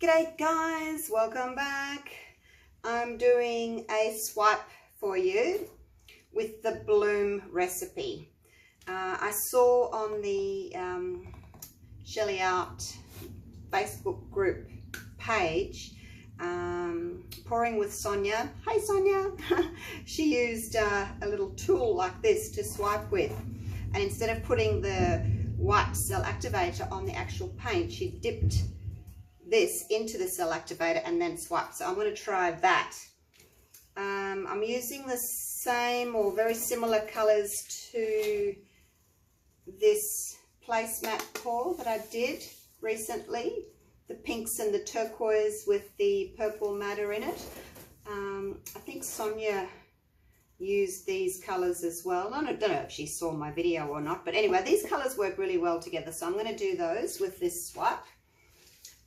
G'day guys, welcome back. I'm doing a swipe for you with the bloom recipe. I saw on the Sheleeart Facebook group page, Pouring with Sonia. Hey Sonia! She used a little tool like this to swipe with, and instead of putting the white cell activator on the actual paint, she dipped this into the cell activator and then swiped. So I'm going to try that. I'm using the same or very similar colors to this placemat pour that I did recently, the pinks and the turquoise with the purple madder in it. I think Sonia used these colors as well. I don't know if she saw my video or not, but anyway, these colors work really well together, so I'm going to do those with this swipe.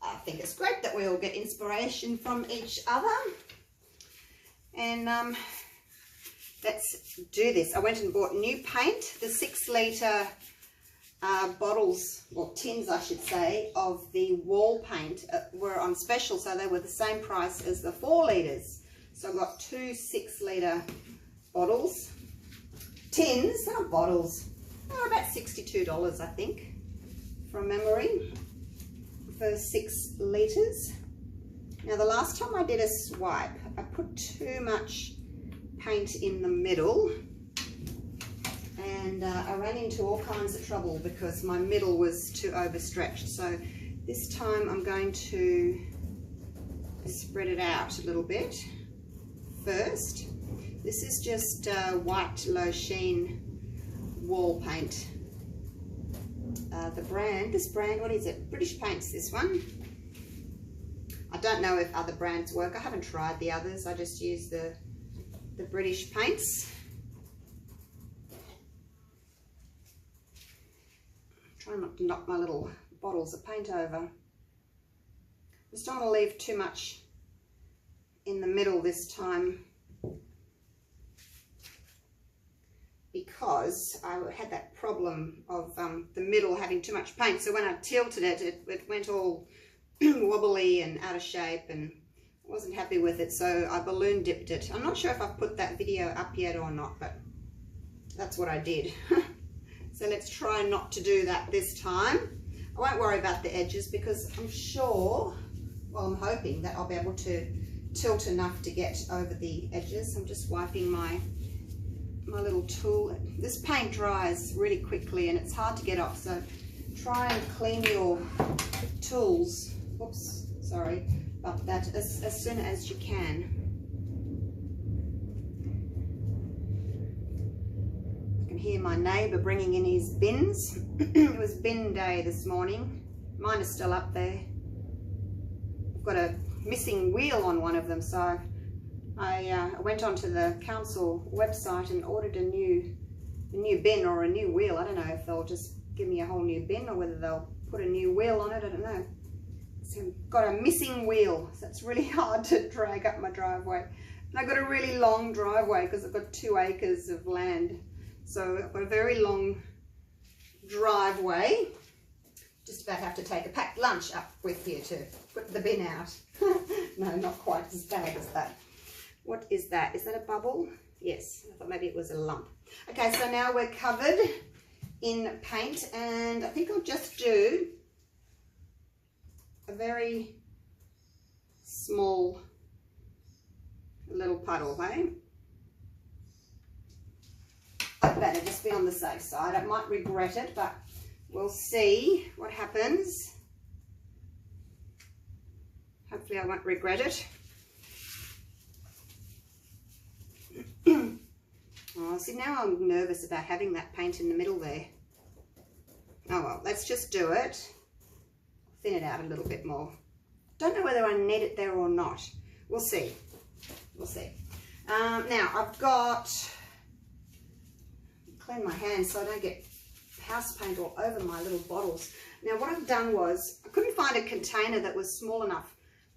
I think it's great that we all get inspiration from each other. And let's do this. I went and bought new paint. The 6-litre bottles, or tins I should say, of the wall paint were on special, so they were the same price as the 4 litres. So I got 2 6-litre bottles. Tins, not bottles. Oh, about $62 I think, from memory, for 6 litres. Now the last time I did a swipe, I put too much paint in the middle, and I ran into all kinds of trouble because my middle was too overstretched. So this time I'm going to spread it out a little bit first. This is just white low sheen wall paint. This brand, what is it? British Paints, this one. I don't know if other brands work. I haven't tried the others. I just use the British Paints. Try not to knock my little bottles of paint over. Just don't want to leave too much in the middle this time, because I had that problem of the middle having too much paint. So when I tilted it, it went all wobbly and out of shape, and I wasn't happy with it, so I balloon dipped it. I'm not sure if I've put that video up yet or not, but that's what I did. So let's try not to do that this time. I won't worry about the edges because I'm sure, well, I'm hoping that I'll be able to tilt enough to get over the edges. I'm just wiping my little tool. This paint dries really quickly and it's hard to get off, so try and clean your tools, oops, sorry about that, as soon as you can. I can hear my neighbour bringing in his bins. It was bin day this morning. Mine is still up there. I've got a missing wheel on one of them, so I went onto the council website and ordered a new bin or a new wheel. I don't know if they'll just give me a whole new bin or whether they'll put a new wheel on it. I don't know. So I've got a missing wheel, so it's really hard to drag up my driveway. And I've got a really long driveway because I've got 2 acres of land. So I've got a very long driveway. Just about have to take a packed lunch up with you to put the bin out. No, not quite as bad as that. What is that? Is that a bubble? Yes, I thought maybe it was a lump. Okay, so now we're covered in paint, and I think I'll just do a very small little puddle, hey? I better just be on the safe side. I might regret it, but we'll see what happens. Hopefully I won't regret it. Oh, see, now I'm nervous about having that paint in the middle there. Oh well, let's just do it. Thin it out a little bit more. Don't know whether I need it there or not. We'll see. We'll see. Now I've got, clean my hands so I don't get house paint all over my little bottles. Now what I've done was, I couldn't find a container that was small enough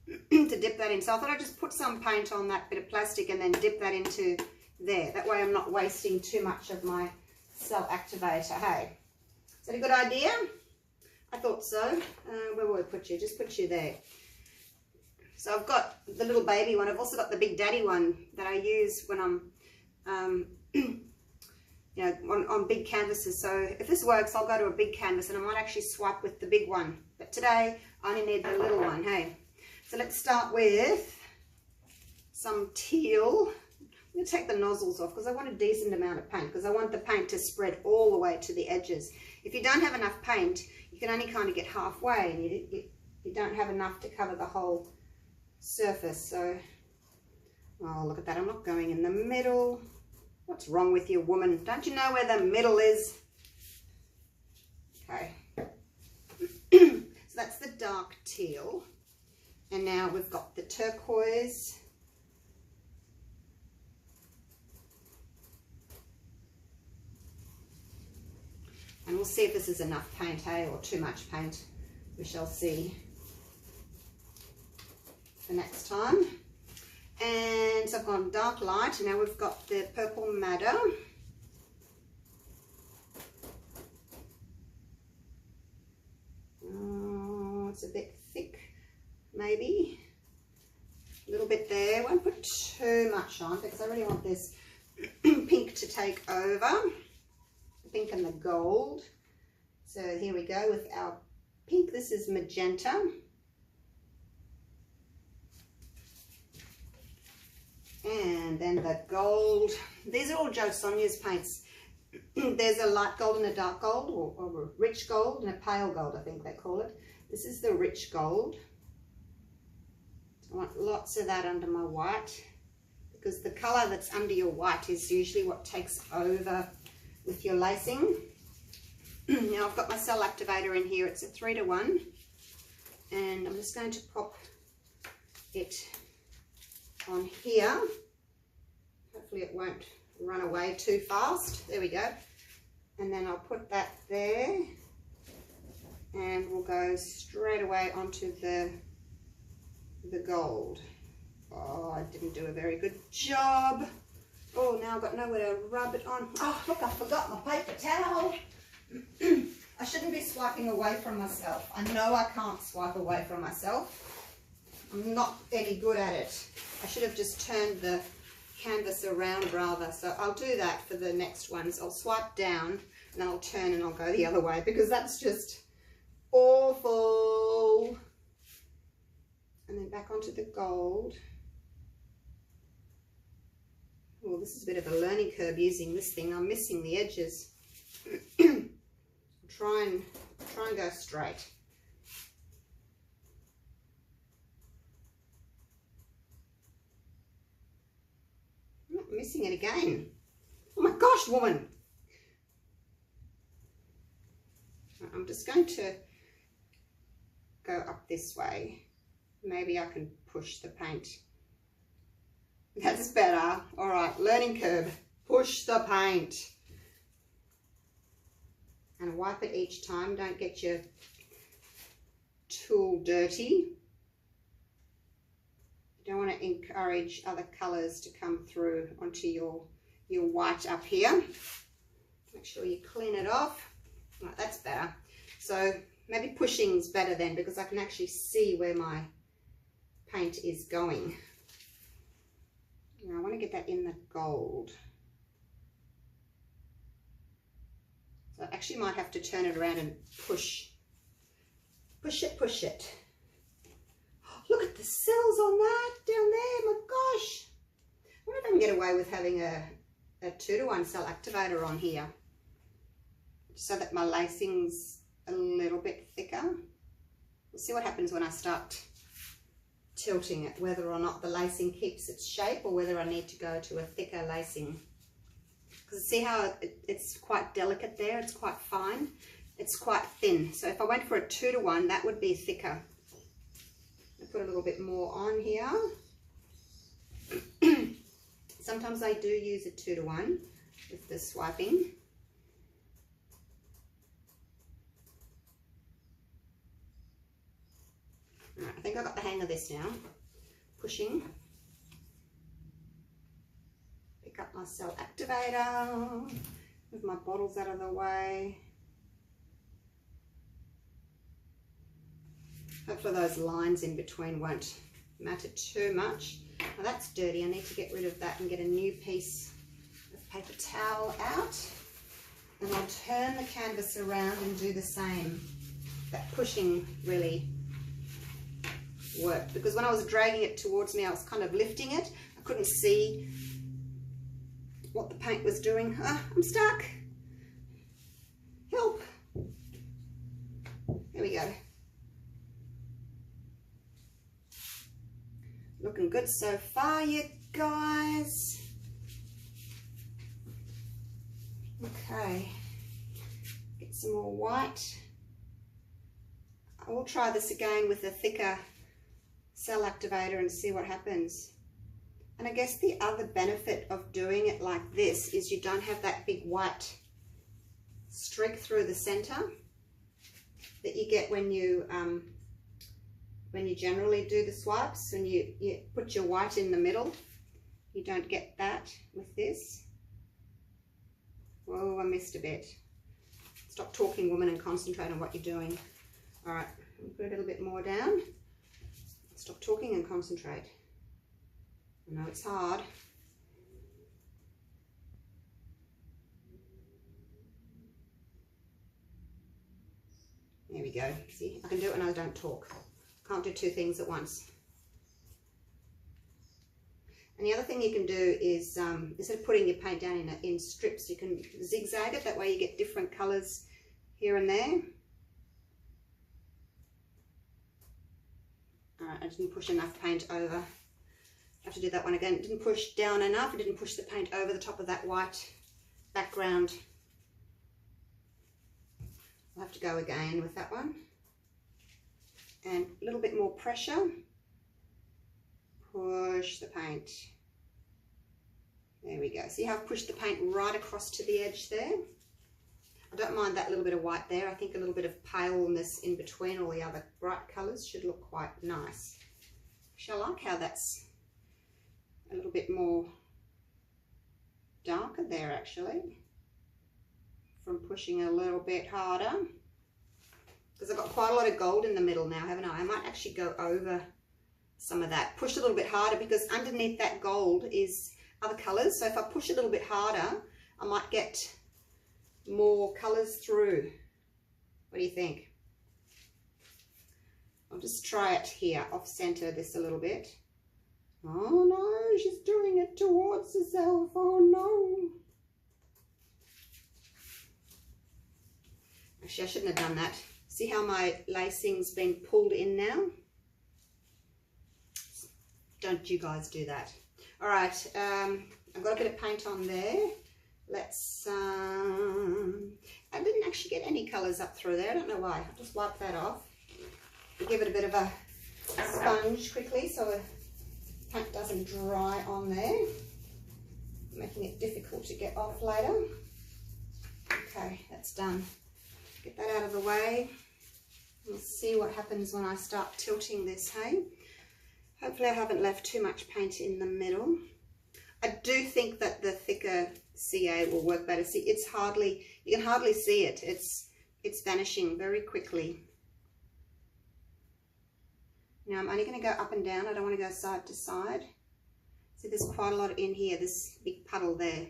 to dip that in, so I thought I'd just put some paint on that bit of plastic and then dip that into there. That way I'm not wasting too much of my cell activator. Hey, is that a good idea? I thought so. Where will I put you? Just put you there. So I've got the little baby one. I've also got the big daddy one that I use when I'm, you know, on big canvases. So if this works, I'll go to a big canvas and I might actually swipe with the big one. But today, I only need the little one, hey. So let's start with some teal. I'm going to take the nozzles off because I want a decent amount of paint, because I want the paint to spread all the way to the edges. If you don't have enough paint, you can only kind of get halfway, and you don't have enough to cover the whole surface. So, oh, look at that. I'm not going in the middle. What's wrong with you, woman? Don't you know where the middle is? Okay. So that's the dark teal. And now we've got the turquoise. And we'll see if this is enough paint, hey, or too much paint. We shall see for next time. And so I've gone dark light, and now we've got the purple madder. Oh, it's a bit thick, maybe. A little bit there. Won't put too much on because I really want this pink to take over. Pink and the gold. So here we go with our pink. This is magenta. And then the gold. These are all Jo Sonjas paints. There's a light gold and a dark gold, or a rich gold and a pale gold, I think they call it. This is the rich gold. I want lots of that under my white, because the colour that's under your white is usually what takes over with your lacing. Now I've got my cell activator in here. It's a 3-to-1, and I'm just going to pop it on here. Hopefully it won't run away too fast. There we go. And then I'll put that there, and we'll go straight away onto the gold. Oh, I didn't do a very good job. Oh, now I've got nowhere to rub it on. Oh, look, I forgot my paper towel. I shouldn't be swiping away from myself. I know I can't swipe away from myself. I'm not any good at it. I should have just turned the canvas around rather. So I'll do that for the next ones. I'll swipe down and then I'll turn and I'll go the other way, because that's just awful. And then back onto the gold. Well, this is a bit of a learning curve using this thing. I'm missing the edges. try and go straight. I'm missing it again. Oh my gosh, woman. I'm just going to go up this way. Maybe I can push the paint. That's better. All right, learning curve. Push the paint. And wipe it each time. Don't get your tool dirty. You don't want to encourage other colours to come through onto your white up here. Make sure you clean it off. Right, that's better. So maybe pushing's better then, because I can actually see where my paint is going. Now I want to get that in the gold. So I actually might have to turn it around and push it. Look at the cells on that down there, my gosh. I wonder if I can get away with having a 2-to-1 cell activator on here, so that my lacing's a little bit thicker. We'll see what happens when I start tilting it, whether or not the lacing keeps its shape or whether I need to go to a thicker lacing. Because see how it's quite delicate there, it's quite fine, it's quite thin. So if I went for a 2-to-1, that would be thicker. I'll put a little bit more on here. Sometimes I do use a 2-to-1 with the swiping. Alright, I think I got the hang of this now. Pushing. Pick up my cell activator. Move my bottles out of the way. Hopefully those lines in between won't matter too much. Now that's dirty. I need to get rid of that and get a new piece of paper towel out. And I'll turn the canvas around and do the same. That pushing really worked, because when I was dragging it towards me, I was kind of lifting it. I couldn't see what the paint was doing. Ah, I'm stuck. Help. There we go. Looking good so far, you guys. Okay, get some more white. I will try this again with a thicker cell activator and see what happens. And I guess the other benefit of doing it like this is you don't have that big white streak through the center that you get when you generally do the swipes, and you put your white in the middle. You don't get that with this. Whoa, I missed a bit. Stop talking, woman, and concentrate on what you're doing. All right, put a little bit more down. Stop talking and concentrate. I know it's hard. There we go. See, I can do it when I don't talk. Can't do two things at once. And the other thing you can do is, instead of putting your paint down in strips, you can zigzag it. That way you get different colours here and there. Alright, I didn't push enough paint over. I have to do that one again. It didn't push down enough. It didn't push the paint over the top of that white background. I'll have to go again with that one. And a little bit more pressure. Push the paint. There we go. See how I've pushed the paint right across to the edge there? I don't mind that little bit of white there. I think a little bit of paleness in between all the other bright colours should look quite nice. Actually, I like how that's a little bit more darker there actually, from pushing a little bit harder. Because I've got quite a lot of gold in the middle now, haven't I? I might actually go over some of that. Push a little bit harder, because underneath that gold is other colours. So if I push a little bit harder, I might get more colours through. What do you think? I'll just try it here, off centre this a little bit. Oh no, she's doing it towards herself. Oh no. Actually, I shouldn't have done that. See how my lacing's been pulled in now? Don't you guys do that. All right, I've got a bit of paint on there. Let's, I didn't actually get any colours up through there. I don't know why. I'll just wipe that off. Give it a bit of a sponge quickly so the paint doesn't dry on there, making it difficult to get off later. Okay, that's done. Get that out of the way. We'll see what happens when I start tilting this, hey? Hopefully I haven't left too much paint in the middle. I do think that the thicker CA will work better. See, it's hardly, you can hardly see it. It's vanishing very quickly. Now I'm only going to go up and down. I don't want to go side to side. See, there's quite a lot in here, this big puddle there.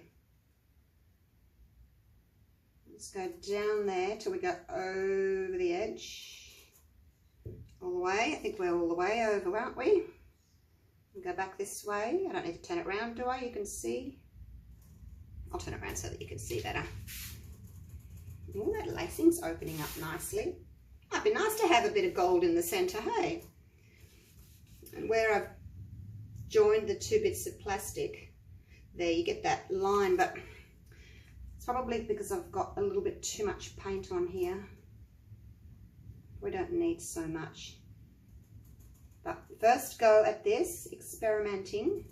Let's go down there till we go over the edge. All the way. I think we're all the way over, aren't we? And go back this way. I don't need to turn it around, do I? You can see. I'll turn it around so that you can see better. Oh, that lacing's opening up nicely. Might be nice to have a bit of gold in the centre, hey? And where I've joined the two bits of plastic, there you get that line, but it's probably because I've got a little bit too much paint on here. We don't need so much. But first go at this, experimenting.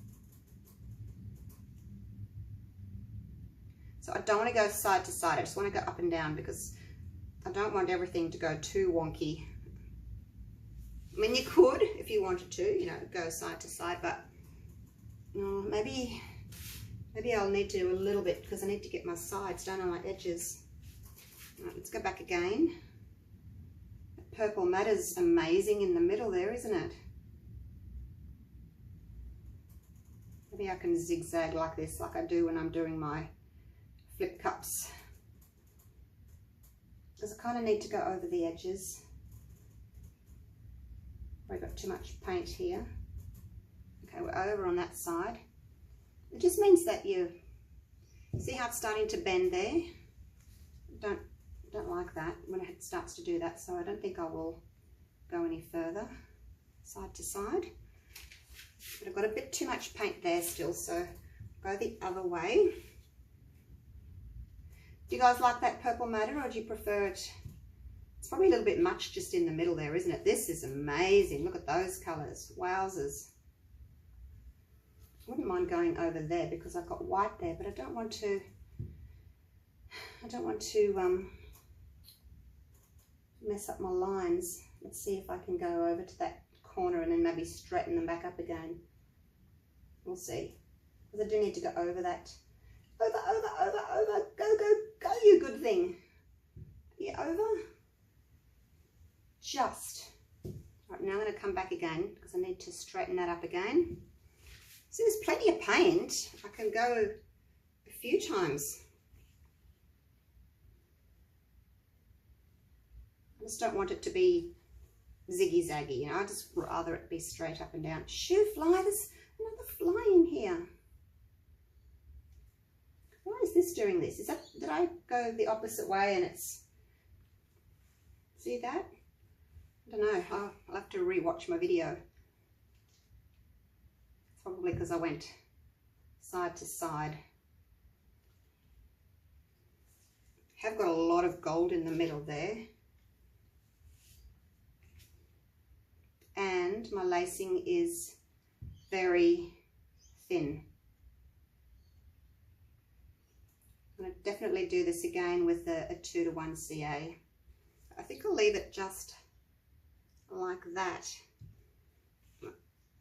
So I don't want to go side to side, I just want to go up and down because I don't want everything to go too wonky. I mean, you could, if you wanted to, you know, go side to side, but maybe I'll need to do a little bit because I need to get my sides done on my edges. All right, let's go back again. That purple matter's amazing in the middle there, isn't it? Maybe I can zigzag like this, like I do when I'm doing my flip cups. Because I kind of need to go over the edges. I've got too much paint here. Okay, we're over on that side. It just means that you see how it's starting to bend there. Don't like that when it starts to do that, so I don't think I will go any further side to side. But I've got a bit too much paint there still, so go the other way. Do you guys like that purple matter, or do you prefer it? It's probably a little bit much just in the middle there, isn't it? This is amazing. Look at those colours. Wowzers. I wouldn't mind going over there because I've got white there, but I don't want to mess up my lines. Let's see if I can go over to that corner and then maybe straighten them back up again. We'll see. Because I do need to go over that. Over. Go, you good thing. Yeah, over. Just. Right, now I'm going to come back again because I need to straighten that up again. So there's plenty of paint. I can go a few times. I just don't want it to be ziggy-zaggy, you know. I just rather it be straight up and down. Shoo, fly, there's another fly in here. Why is this doing this? Is that, did I go the opposite way and it's, see that? I don't know, I'll have to re-watch my video. It's probably because I went side to side. I have got a lot of gold in the middle there. And my lacing is very thin. I'm going to definitely do this again with a 2:1 CA. I think I'll leave it just like that.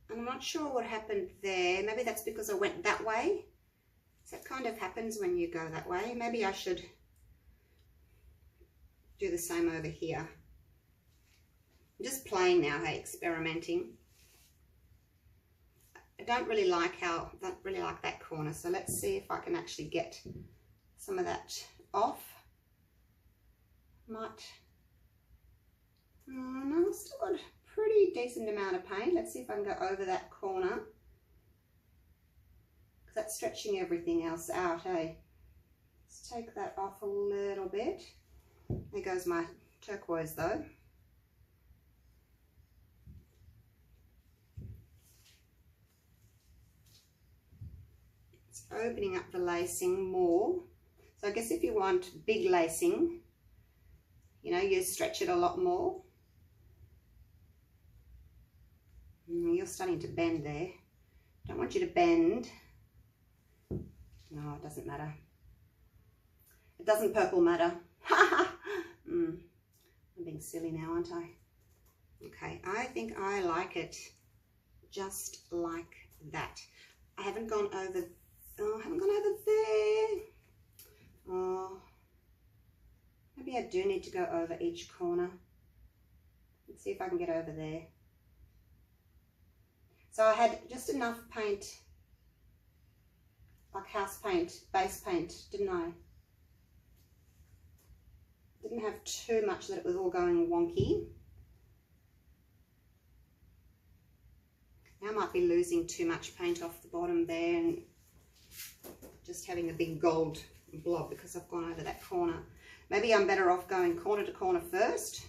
I'm not sure what happened there. Maybe that's because I went that way. So it kind of happens when you go that way. Maybe I should do the same over here. I'm just playing now, hey, experimenting. I don't really like that corner, so let's see if I can actually get some of that off. Oh no, I've still got a pretty decent amount of paint. Let's see if I can go over that corner. Because that's stretching everything else out, hey. Let's take that off a little bit. There goes my turquoise though. Opening up the lacing more. So I guess if you want big lacing, you know, you stretch it a lot more. You're starting to bend there. Don't want you to bend. No, it doesn't matter. It doesn't purple matter. I'm being silly now, aren't I? Okay, I think I like it just like that. I haven't gone over. Oh, I haven't gone over there. Oh, maybe I do need to go over each corner. Let's see if I can get over there. So I had just enough paint, like house paint, base paint, didn't I? Didn't have too much that it was all going wonky. Now I might be losing too much paint off the bottom there and just having a big gold blob because I've gone over that corner. Maybe I'm better off going corner to corner first.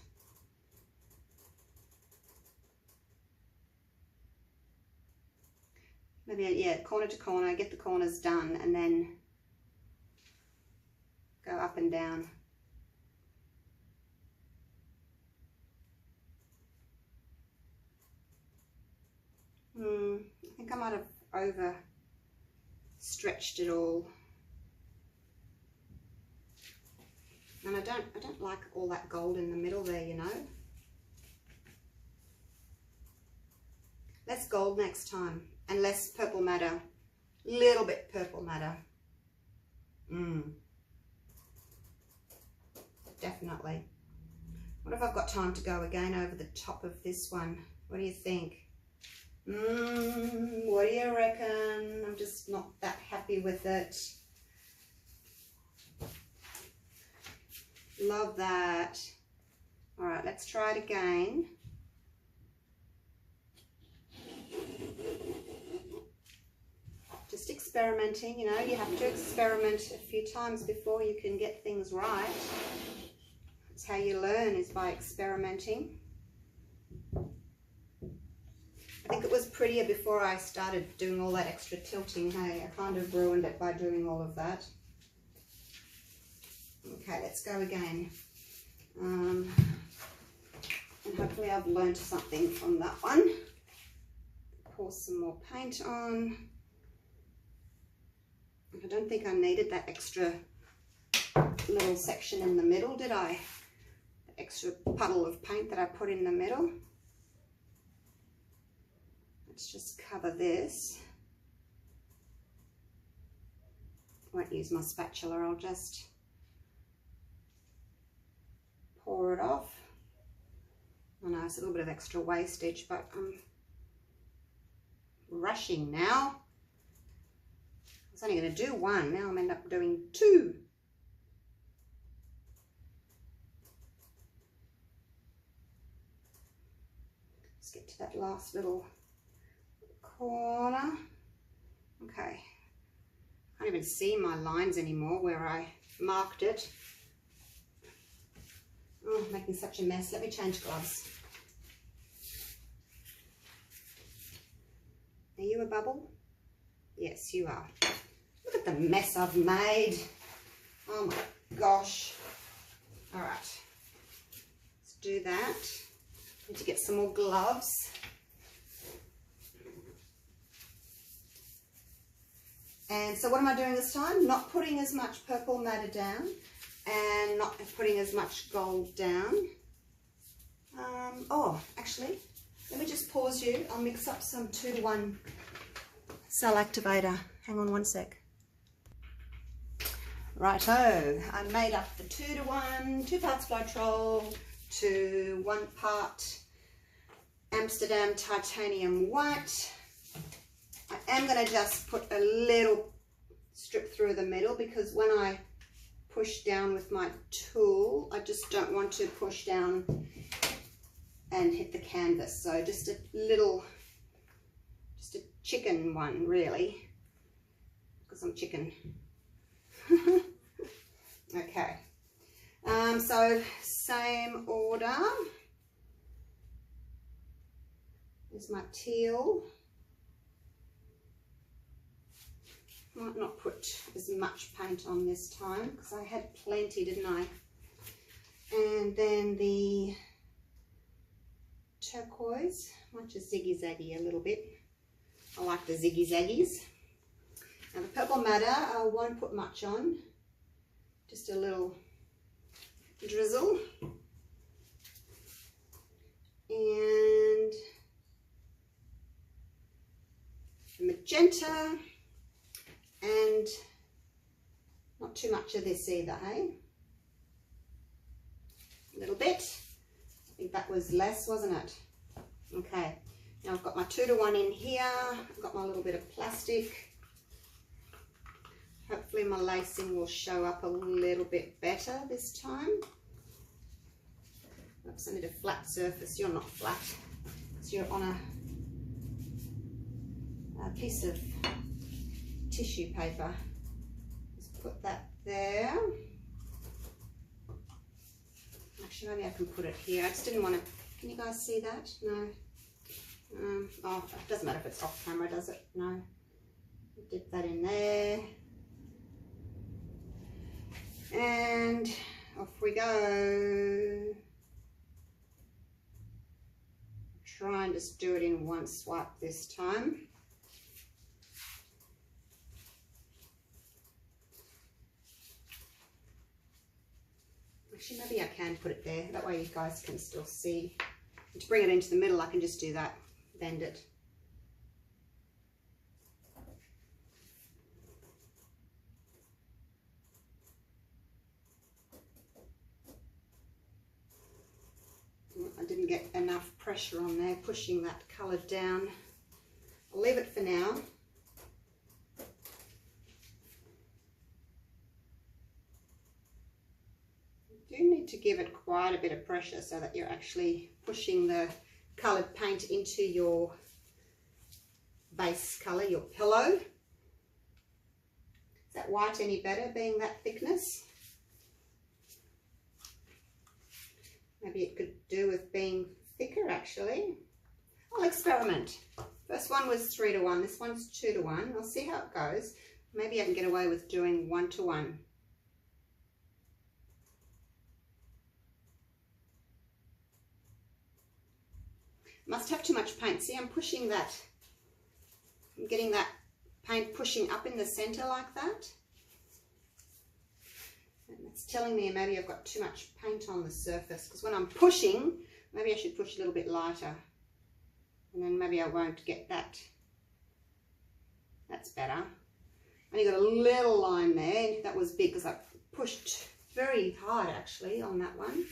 Maybe, yeah, corner to corner, get the corners done and then go up and down. I think I might have over stretched it all. And I don't like all that gold in the middle there, you know. Less gold next time and less purple matter. Little bit purple matter. Definitely. What if I've got time to go again over the top of this one? What do you think? What do you reckon? I'm just not that happy with it. Love that. All right, let's try it again. Just experimenting, you know, you have to experiment a few times before you can get things right. That's how you learn, is by experimenting. I think it was prettier before I started doing all that extra tilting. Hey, I kind of ruined it by doing all of that. Okay, let's go again. And hopefully I've learned something from that one. Pour some more paint on. I don't think I needed that extra little section in the middle, did I? The extra puddle of paint that I put in the middle. Let's just cover this. I won't use my spatula, I'll just pour it off. I know it's a little bit of extra wastage, but I'm rushing now. I was only going to do one, now I'm end up doing two. Let's get to that last little corner. Okay, I can't even see my lines anymore where I marked it. Oh, making such a mess. Let me change gloves. Are you a bubble? Yes, you are. Look at the mess I've made. Oh my gosh. All right, let's do that. Need to get some more gloves. And so what am I doing this time? Not putting as much purple matter down and not putting as much gold down. Oh, actually, let me just pause you. I'll mix up some 2-to-1 cell activator. Hang on one sec. Righto, I made up the 2-to-1, 2 parts Floetrol to 1 part Amsterdam Titanium white. I am going to just put a little strip through the middle because when I push down with my tool, I just don't want to push down and hit the canvas. So just a little, just a chicken one really, because I'm chicken. Okay, so same order. There's my teal. Might not put as much paint on this time because I had plenty, didn't I? And then the turquoise, might just ziggy-zaggy a little bit. I like the ziggy-zaggies. Now the purple madder, I won't put much on, just a little drizzle. And magenta. And not too much of this either, hey? A little bit. I think that was less, wasn't it? Okay, now I've got my 2-to-1 in here. I've got my little bit of plastic. Hopefully my lacing will show up a little bit better this time. Oops, I need a flat surface. You're not flat. So you're on a piece of tissue paper. Just put that there. Actually, maybe I can put it here. I just didn't want to. Can you guys see that? No. Oh, it doesn't matter if it's off camera, does it? No. Dip that in there. And off we go. Try and just do it in one swipe this time. Actually, maybe I can put it there. That way you guys can still see. And to bring it into the middle, I can just do that. Bend it. I didn't get enough pressure on there, pushing that colour down. I'll leave it for now. You do need to give it quite a bit of pressure so that you're actually pushing the coloured paint into your base colour, your pillow. Is that white any better, being that thickness? Maybe it could do with being thicker, actually. I'll experiment. First one was 3 to 1. This one's 2 to 1. I'll see how it goes. Maybe I can get away with doing 1 to 1. Must have too much paint. See, I'm pushing that. I'm getting that paint pushing up in the center like that. And it's telling me maybe I've got too much paint on the surface, because when I'm pushing, maybe I should push a little bit lighter. And then maybe I won't get that. That's better. Only got a little line there. That was big because I pushed very hard actually on that one.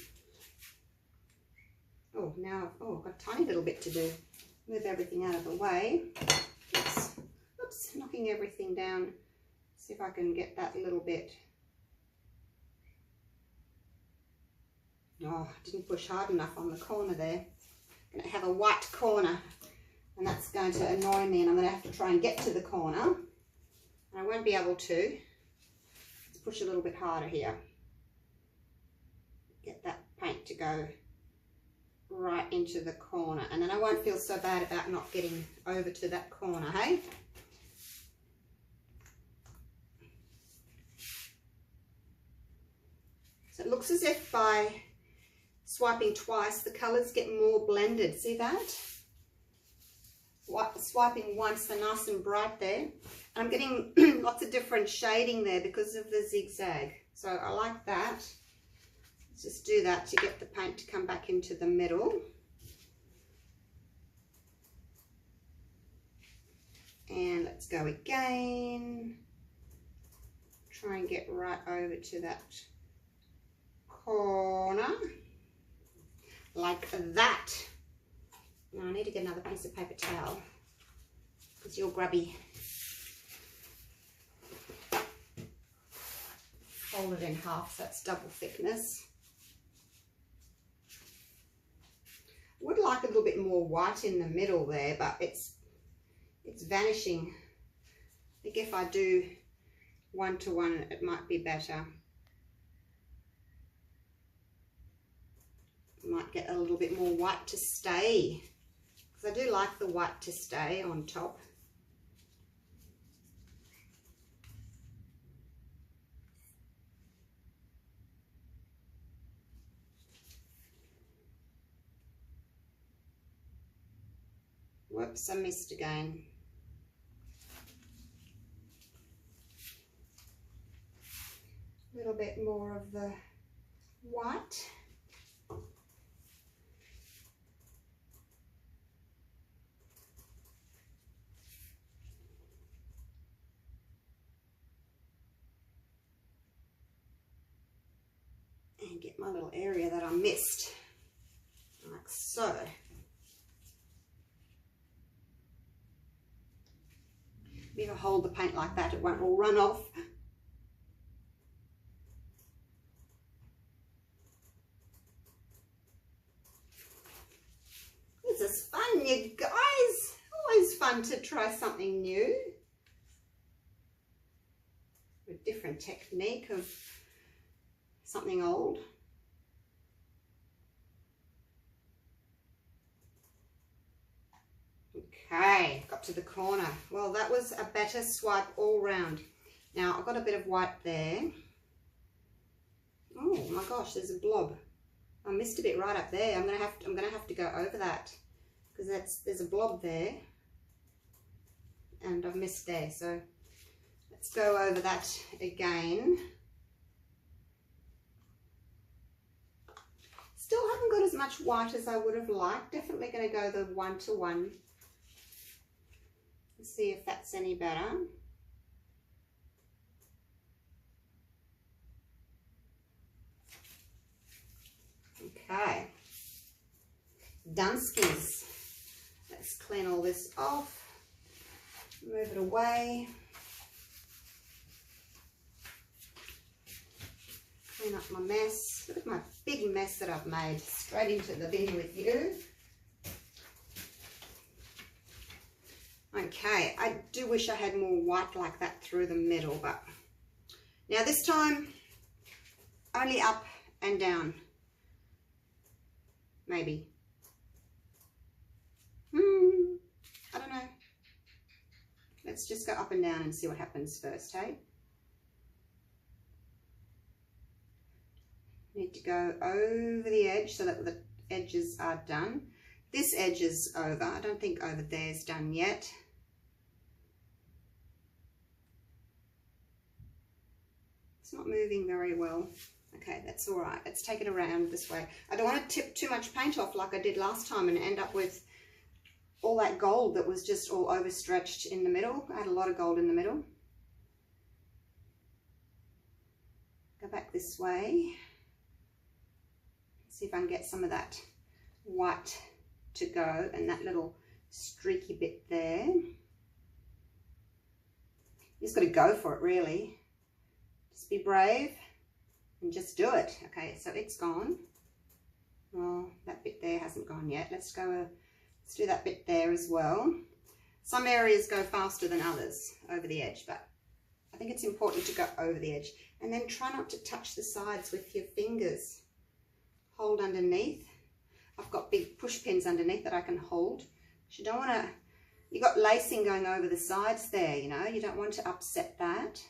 Oh, now I've got a tiny little bit to do. Move everything out of the way. Oops, oops, knocking everything down. See if I can get that little bit. Oh, I didn't push hard enough on the corner there. I'm going to have a white corner, and that's going to annoy me, and I'm going to have to try and get to the corner. And I won't be able to. Let's push a little bit harder here. Get that paint to go right into the corner, and then I won't feel so bad about not getting over to that corner, hey? So it looks as if by swiping twice the colours get more blended. See that? Swiping once, they're nice and bright there. And I'm getting lots of different shading there because of the zigzag. So I like that. Let's just do that to get the paint to come back into the middle. And let's go again. Try and get right over to that corner. Like that. Now I need to get another piece of paper towel because you're grubby. Fold it in half so it's double thickness. Would like a little bit more white in the middle there, but it's vanishing. I think if I do 1 to 1 it might be better. Might get a little bit more white to stay, because I do like the white to stay on top. Whoops, I missed again. A little bit more of the white. And get my little area that I missed, like so. If I hold the paint like that, it won't all run off. This is fun, you guys. Always fun to try something new. A different technique of something old. Okay, got to the corner. Well, that was a better swipe all round. Now I've got a bit of white there. Oh my gosh, there's a blob. I missed a bit right up there. I'm gonna have to go over that because there's a blob there, and I've missed there. So let's go over that again. Still haven't got as much white as I would have liked. Definitely going to go the 1 to 1. Let's see if that's any better. Okay. Dunskies. Let's clean all this off. Move it away. Clean up my mess. Look at my big mess that I've made. Straight into the bin with you. Okay, I do wish I had more white like that through the middle, but now this time only up and down, maybe. I don't know. Let's just go up and down and see what happens first, hey? Need to go over the edge so that the edges are done. This edge is over. I don't think over there's done yet. It's not moving very well. Okay, that's all right. Let's take it around this way. I don't want to tip too much paint off like I did last time and end up with all that gold that was just all overstretched in the middle. I had a lot of gold in the middle. Go back this way. See if I can get some of that white to go and that little streaky bit there. You just got to go for it, really. Just be brave and just do it. Okay, so it's gone. Oh, that bit there hasn't gone yet. Let's do that bit there as well. Some areas go faster than others over the edge, but I think it's important to go over the edge. And then try not to touch the sides with your fingers. Hold underneath. I've got big push pins underneath that I can hold. You don't want to, you've got lacing going over the sides there, you know, you don't want to upset that.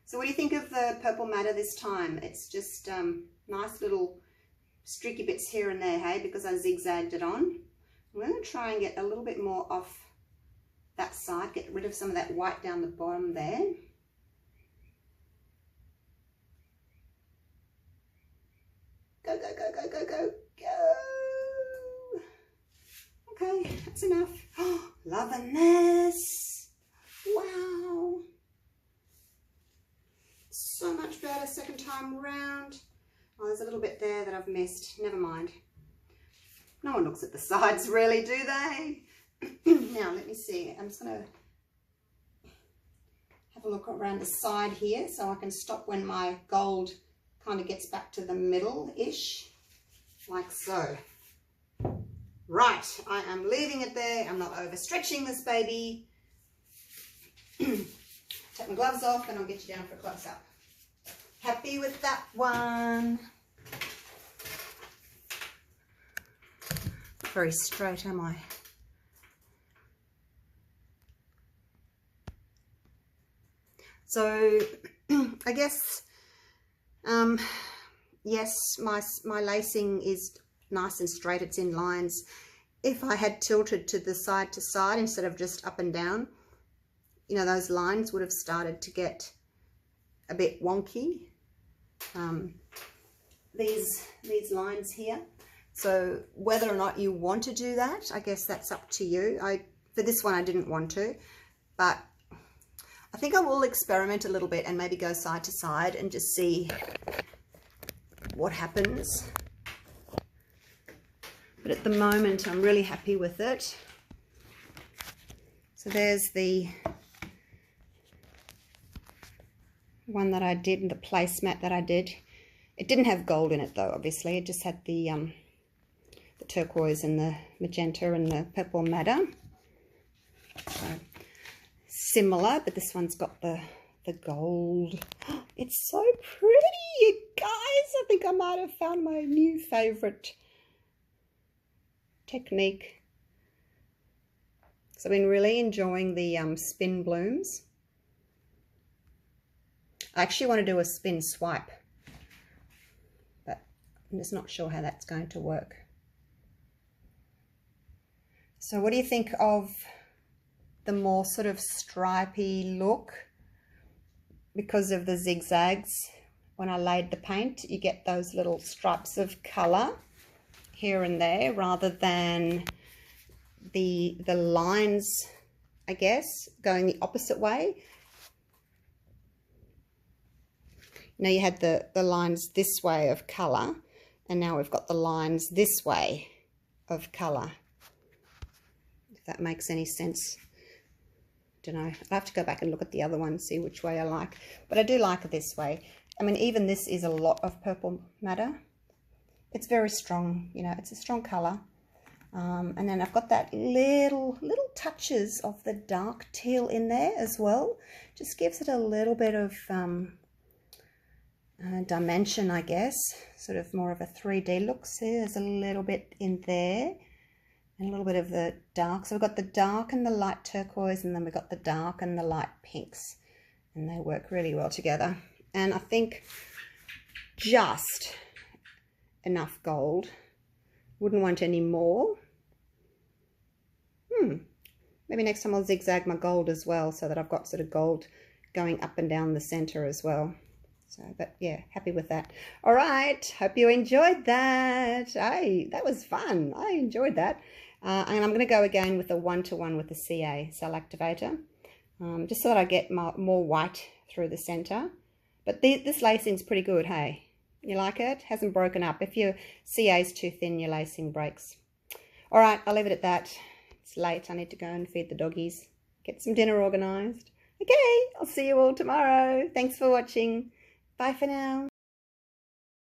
So what do you think of the purple madder this time? It's just nice little streaky bits here and there, hey, because I zigzagged it on. I'm going to try and get a little bit more off that side, get rid of some of that white down the bottom there. Go, go, go, go, go, go, go. Okay, that's enough. Oh, loving this. Wow. So much better second time round. Oh, there's a little bit there that I've missed. Never mind. No one looks at the sides really, do they? Now, let me see. I'm just going to have a look around the side here so I can stop when my gold kind of gets back to the middle-ish, like so. Right, I am leaving it there. I'm not overstretching this baby. Take my gloves off and I'll get you down for a close-up. Happy with that one. Very straight, am I? So, I guess, yes, my lacing is nice and straight. It's in lines. If I had tilted to the side to side instead of just up and down, you know, those lines would have started to get a bit wonky. These lines here. So whether or not you want to do that, I guess that's up to you. For this one, I didn't want to, but I think I will experiment a little bit and maybe go side to side and just see what happens. But at the moment, I'm really happy with it. So there's the one that I did, the placemat that I did. It didn't have gold in it though, obviously. It just had the turquoise and the magenta and the purple madder. So similar, but this one's got the gold. It's so pretty, you guys. I think I might have found my new favorite technique. So I've been really enjoying the spin blooms. I actually want to do a spin swipe, but I'm just not sure how that's going to work. So what do you think of the more sort of stripy look? Because of the zigzags, when I laid the paint, you get those little stripes of colour here and there, rather than the lines, I guess, going the opposite way. Now you had the lines this way of colour, and now we've got the lines this way of colour. if that makes any sense. Don't know. I'll have to go back and look at the other one, see which way I like. But I do like it this way. I mean, even this is a lot of purple matter. It's very strong, you know, it's a strong colour. And then I've got that little touches of the dark teal in there as well. Just gives it a little bit of dimension, I guess. Sort of more of a 3D look. See, there's a little bit in there. And a little bit of the dark. So we've got the dark and the light turquoise, and then we've got the dark and the light pinks. And they work really well together. And I think just enough gold. Wouldn't want any more. Maybe next time I'll zigzag my gold as well, so that I've got sort of gold going up and down the center as well. So, but yeah, happy with that. All right, hope you enjoyed that. That was fun. I enjoyed that. And I'm going to go again with a 1-to-1 with the CA cell activator, just so that I get more white through the center. But this lacing's pretty good, hey? You like it? Hasn't broken up. If your CA's too thin, your lacing breaks. All right, I'll leave it at that. It's late. I need to go and feed the doggies, get some dinner organized. Okay, I'll see you all tomorrow. Thanks for watching. Bye for now.